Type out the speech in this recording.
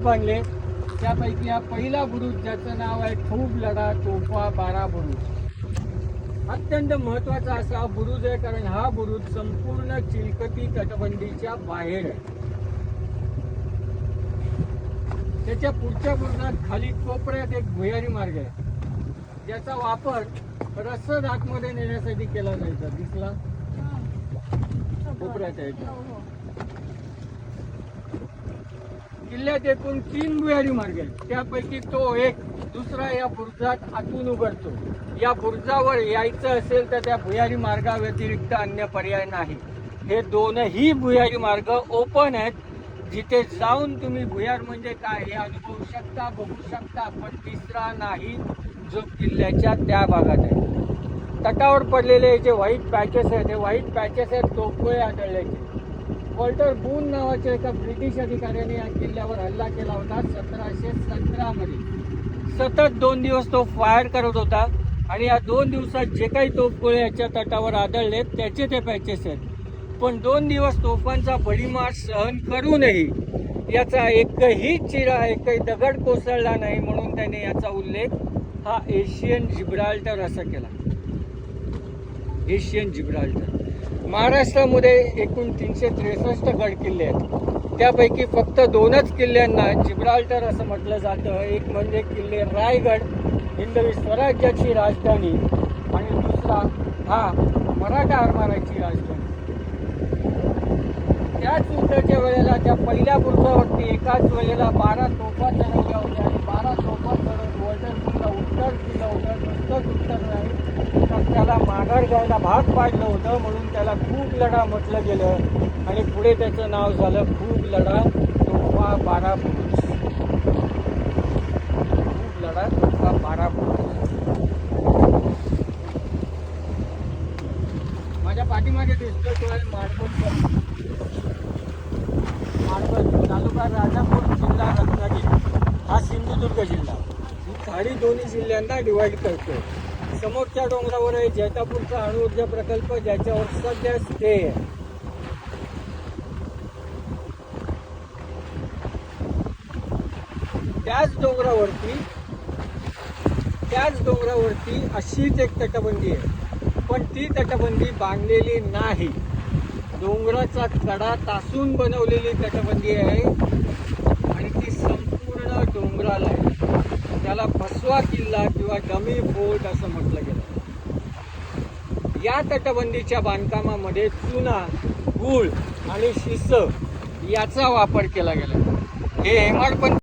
बांधले त्यापैकी हा पहिला बुरुज ज्याचं नाव आहे खूप लढा तोफा 12 बुरुज। अत्यंत महत्त्वाचा असा बुरुज आहे, कारण हा बुरुज संपूर्ण चिलकती तटबंदीच्या बाहेर आहे। त्याच्या पुढच्या बुरुजात खाली कोपऱ्यात एक भुयारी मार्ग आहे, ज्याचा वापर रसद आतमध्ये नेण्यासाठी केला जायचा। दिसला कोपऱ्यात आहे। किल्ल्यात एकूण 3 भुयारी मार्ग आहेत, त्यापैकी तो एक दुसरा या बुरुजात आतून उघडतो। या बुरुजावर यायचं असेल तर त्या भुयारी मार्गाव्यतिरिक्त अन्य पर्याय नाही। हे दोनही भुयारी मार्ग ओपन आहेत, जिथे जाऊन तुम्ही भुयार म्हणजे काय हे अनुभवू शकता, बघू शकता, पण तिसरा नाही जो किल्ल्याच्या त्या भागात आहे। तटावर पडलेले जे व्हाईट पॅचेस आहेत, हे व्हाईट पॅचेस आहेत तोफगोळे आढळल्याचे। वॉल्टर बून नावाच्या एका ब्रिटिश अधिकाऱ्याने या किल्ल्यावर हल्ला केला होता 1717 मध्ये। सतत 2 दिवस तो फायर करत होता आणि या 2 दिवसात जे काही तोफगोळे याच्या तटावर आढळले त्याचे ते पॅचेस आहेत। पण 2 दिवस तोफांचा भडीमार सहन करूनही याचा एकही चिरा, एकही दगड कोसळला नाही, म्हणून त्याने याचा उल्लेख हा एशियन जिब्राल्टर असा केला। Asian Gibraltar. महाराष्ट्रामध्ये एकूण 363 गड किल्ले आहेत, त्यापैकी फक्त 2च किल्ल्यांना जिब्राल्टर असं म्हटलं जातं। एक म्हणजे किल्ले रायगड, हिंदवी स्वराज्याची राजधानी, आणि दुसरा हा मराठा आरमाराची राजधानी। त्याच युद्धाच्या वेळेला त्या पहिल्या बुरुजावरती एकाच वेळेला 12 तोफा चढवल्या होत्या आणि 12 तोफा चढवून वॉल्टर बूनला उत्तर दिलं होतं। नुसतंच उत्तर नाही तर त्याला माघार घ्यायला भाग पाडलं होतं, म्हणून त्याला खूप लढा म्हटलं गेलं आणि पुढे त्याचं नाव झालं खूप लढा तोफा 12 बुरुज। खूप लढा तोफा 12 बुरुज। माझ्या पाठीमागे दिसतो तो आहे मार्बल तालुका राजापूर, जिल्हा रत्नागिरी, हा सिंधुदुर्ग जिल्हा। ही खाडी दोन्ही जिल्ह्यांना डिवाइड करतो। समोरच्या डोंगरावर आहे जैतापूरचा अणुऊर्जा प्रकल्प, ज्याच्यावर सध्या स्टे आहे। त्याच डोंगरावरती अशीच एक तटबंदी आहे, पण ती तटबंदी बांधलेली नाही। डोंगराचा कडा तासून बनवलेली तटबंदी आहे आणि ती संपूर्ण डोंगराला आहे। त्याला भसवा किल्ला किंवा डमी फोर्ट असं म्हटलं गेलं। या तटबंदीच्या बांधकामामध्ये चुना, गूळ आणि शिस याचा वापर केला गेला। हे हेमाडपंथी